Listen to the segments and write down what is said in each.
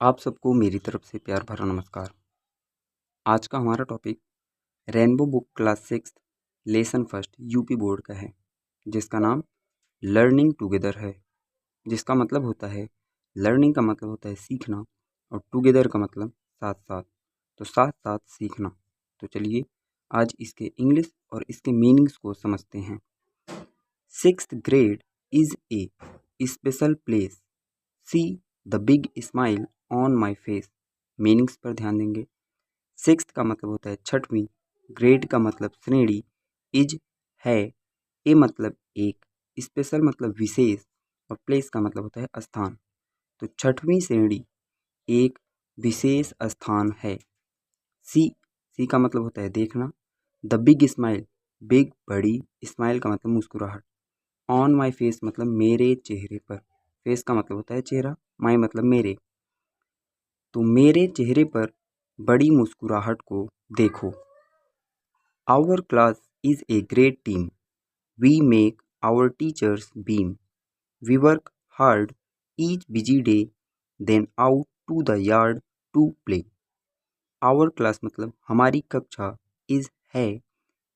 आप सबको मेरी तरफ से प्यार भरा नमस्कार। आज का हमारा topic rainbow book class 6 lesson first UP board का है, जिसका नाम लर्निंग टुगेदर है। जिसका मतलब होता है, लर्निंग का मतलब होता है सीखना और टुगेदर का मतलब साथ साथ, तो साथ साथ सीखना। तो चलिए आज इसके इंग्लिश और इसके मीनिंग्स को समझते हैं। 6th grade is a special place. See the big smile on my face. Meanings पर ध्यान देंगे। सिक्स्थ का मतलब होता है छठवीं, ग्रेड का मतलब श्रेणी, इज है, ए मतलब एक, स्पेशल मतलब विशेष और प्लेस का मतलब होता है स्थान। तो छठवीं श्रेणी एक विशेष स्थान है। सी का मतलब होता है देखना। द बिग स्माइल, बिग बड़ी, स्माइल का मतलब मुस्कुराहट। ऑन माई फेस मतलब मेरे चेहरे पर, फेस का मतलब होता है चेहरा, माई मतलब मेरे। तो मेरे चेहरे पर बड़ी मुस्कुराहट को देखो। Our class is a great team, we make our teachers beam, we work hard each busy day, then out to the yard to play. Our class मतलब हमारी कक्षा, इज है,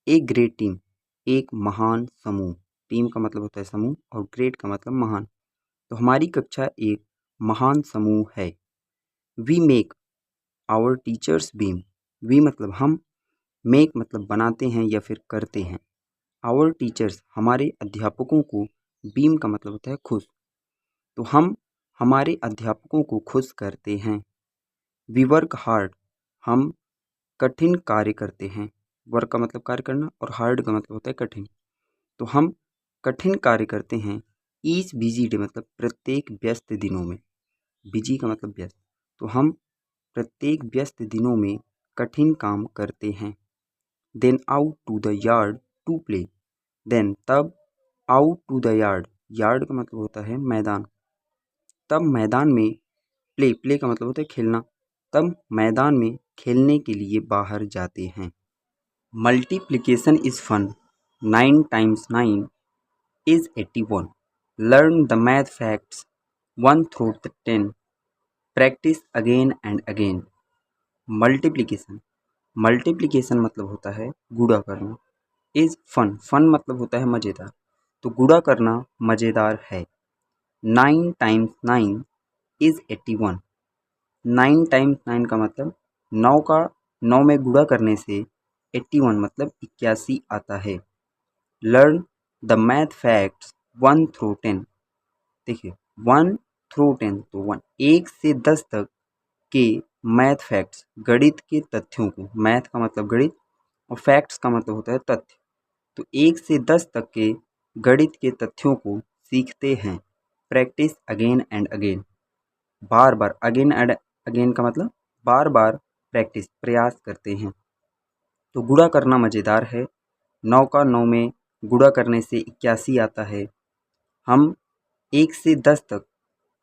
ए ग्रेट टीम एक महान समूह, टीम का मतलब होता है समूह और ग्रेट का मतलब महान। तो हमारी कक्षा एक महान समूह है। We make our teachers beam, we मतलब हम, मेक मतलब बनाते हैं या फिर करते हैं। आवर टीचर्स हमारे अध्यापकों को, बीम का मतलब होता है खुश, तो हम हमारे अध्यापकों को खुश करते हैं। वी वर्क हार्ड, हम कठिन कार्य करते हैं। वर्क का मतलब कार्य करना और हार्ड का मतलब होता है कठिन, तो हम कठिन कार्य करते हैं। ईच बिजी डे मतलब प्रत्येक व्यस्त दिनों में, बिजी का मतलब व्यस्त, तो हम प्रत्येक व्यस्त दिनों में कठिन काम करते हैं। Then out to the yard to play, then तब, out to the yard, yard का मतलब होता है मैदान, तब मैदान में, प्ले का मतलब होता है खेलना, तब मैदान में खेलने के लिए बाहर जाते हैं। Multiplication is fun, 9 times 9 is 81. Learn the math facts 1 through 10. Practice again and again. Multiplication, multiplication मतलब होता है गुणा करना। इज फन, फन मतलब होता है मज़ेदार, तो गुणा करना मज़ेदार है। 9 टाइम्स 9 इज 81। 9 टाइम्स 9 का मतलब 9 का 9 में गुणा करने से 81 मतलब 81 आता है। Learn the math facts 1 through 10। देखिए 1 थ्रू 10, तो 1 1 से 10 तक के मैथ फैक्ट्स गणित के तथ्यों को, मैथ का मतलब गणित और फैक्ट्स का मतलब होता है तथ्य, तो 1 से 10 तक के गणित के तथ्यों को सीखते हैं। Practice again and again, bar bar, again and again का मतलब बार बार प्रैक्टिस, प्रयास करते हैं। तो गुणा करना मज़ेदार है। 9 का 9 में गुणा करने से 81 आता है। हम 1 से 10 तक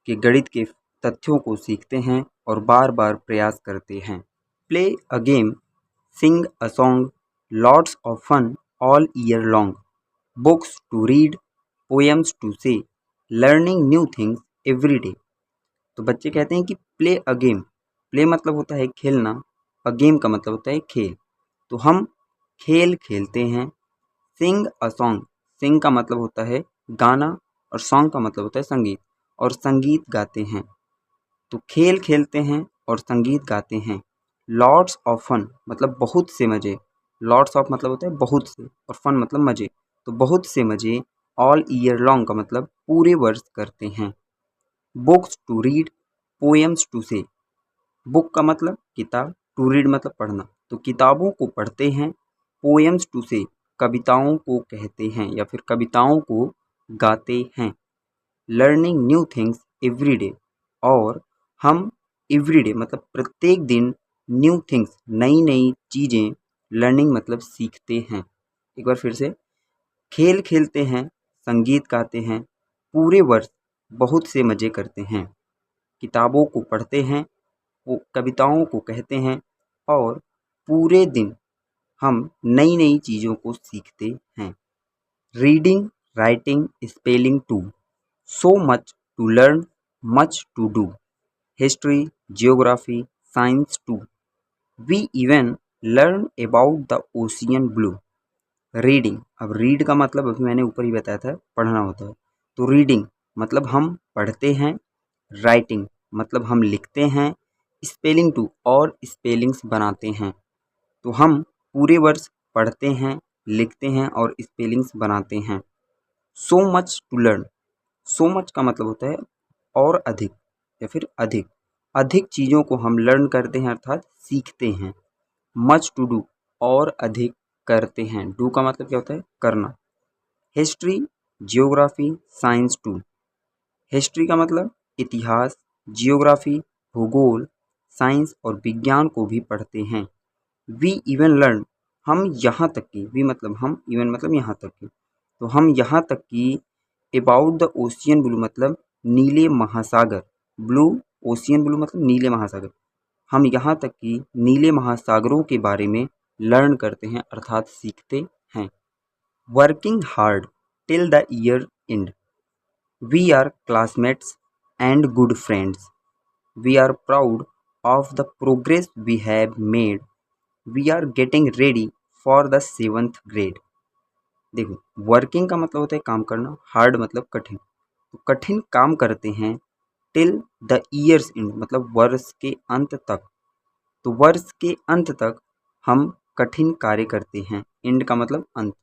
के गणित के तथ्यों को सीखते हैं और बार बार प्रयास करते हैं। Play a game, sing a song, lots of fun all year long, books to read, poems to say, learning new things every day. तो बच्चे कहते हैं कि प्ले अ गेम, प्ले मतलब होता है खेलना, अ गेम का मतलब होता है खेल, तो हम खेल खेलते हैं। सिंग अ सॉन्ग, सिंग का मतलब होता है गाना और सॉन्ग का मतलब होता है संगीत, और संगीत गाते हैं, तो खेल खेलते हैं और संगीत गाते हैं। लॉट्स ऑफ फन मतलब बहुत से मज़े, लॉट्स ऑफ मतलब होता है बहुत से और फन मतलब मज़े, तो बहुत से मज़े। ऑल ईयर लॉन्ग का मतलब पूरे वर्ष करते हैं। Books to read, poems to say, book का मतलब किताब, टू रीड मतलब पढ़ना, तो किताबों को पढ़ते हैं। पोएम्स टू से, कविताओं को कहते हैं या फिर कविताओं को गाते हैं। Learning new things every day, और हम एवरीडे मतलब प्रत्येक दिन, न्यू थिंग्स नई नई चीज़ें, लर्निंग मतलब सीखते हैं। एक बार फिर से, खेल खेलते हैं, संगीत गाते हैं, पूरे वर्ष बहुत से मज़े करते हैं, किताबों को पढ़ते हैं, वो कविताओं को कहते हैं, और पूरे दिन हम नई नई चीज़ों को सीखते हैं। Reading, writing, spelling too, so much to learn, much to do, history, geography, science too. We even learn about the ocean blue. Reading, अब रीड का मतलब अभी मैंने ऊपर ही बताया था, पढ़ना होता है। तो रीडिंग मतलब हम पढ़ते हैं, राइटिंग मतलब हम लिखते हैं, स्पेलिंग टू और स्पेलिंग्स बनाते हैं। तो हम पूरे वर्ड्स पढ़ते हैं, लिखते हैं और स्पेलिंग्स बनाते हैं। So much to learn, so much का मतलब होता है और अधिक या फिर अधिक। अधिक चीज़ों को हम लर्न करते हैं अर्थात सीखते हैं। मच टू डू और अधिक करते हैं। डू का मतलब क्या होता है? करना। History, geography, science too. History का मतलब इतिहास, जियोग्राफी भूगोल, साइंस और विज्ञान को भी पढ़ते हैं। वी इवन लर्न, हम यहाँ तक की, वी मतलब हम, इवन मतलब यहाँ तक की, तो हम यहाँ तक की अबाउट द ओशियन ब्लू मतलब नीले महासागर। ब्लू, ओशियन ब्लू मतलब नीले महासागर। हम यहाँ तक कि नीले महासागरों के बारे में लर्न करते हैं अर्थात सीखते हैं। Working hard till the year end. We are classmates and good friends. We are proud of the progress we have made. We are getting ready for the 7th grade. देखो, वर्किंग का मतलब होता है काम करना, हार्ड मतलब कठिन। तो कठिन काम करते हैं टिल द ईयर्स एंड मतलब वर्ष के अंत तक। तो वर्ष के अंत तक हम कठिन कार्य करते हैं। एंड का मतलब अंत।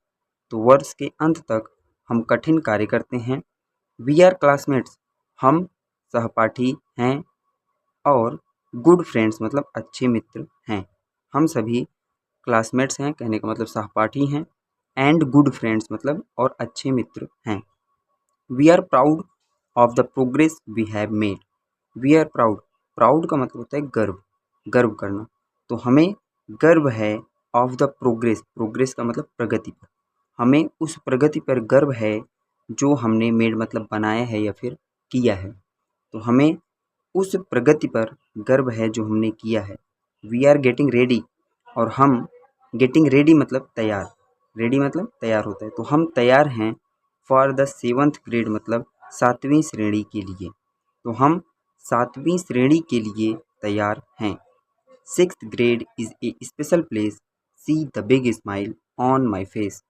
तो वर्ष के अंत तक हम कठिन कार्य करते हैं। वी आर क्लासमेट्स, हम सहपाठी हैं। और गुड फ्रेंड्स मतलब अच्छे मित्र हैं। हम सभी क्लासमेट्स हैं, कहने का मतलब सहपाठी हैं। एंड गुड फ्रेंड्स मतलब और अच्छे मित्र हैं। We are proud of the progress we have made. We are proud, proud का मतलब होता है गर्व, गर्व करना। तो हमें गर्व है ऑफ द प्रोग्रेस, प्रोग्रेस का मतलब प्रगति पर। हमें उस प्रगति पर गर्व है जो हमने मेड मतलब बनाया है या फिर किया है। तो हमें उस प्रगति पर गर्व है जो हमने किया है। वी आर गेटिंग रेडी, और हम गेटिंग रेडी मतलब तैयार, रेडी मतलब तैयार होता है। तो हम तैयार हैं फॉर द 7th ग्रेड मतलब 7वीं श्रेणी के लिए। तो हम 7वीं श्रेणी के लिए तैयार हैं। 6th grade is a special place, see the big smile on my face.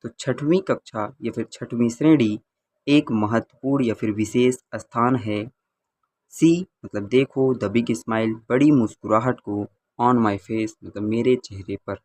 तो 6वीं कक्षा या फिर 6वीं श्रेणी एक महत्वपूर्ण या फिर विशेष स्थान है। सी मतलब देखो, द बिग स्माइल बड़ी मुस्कुराहट को, ऑन माई फेस मतलब मेरे चेहरे पर।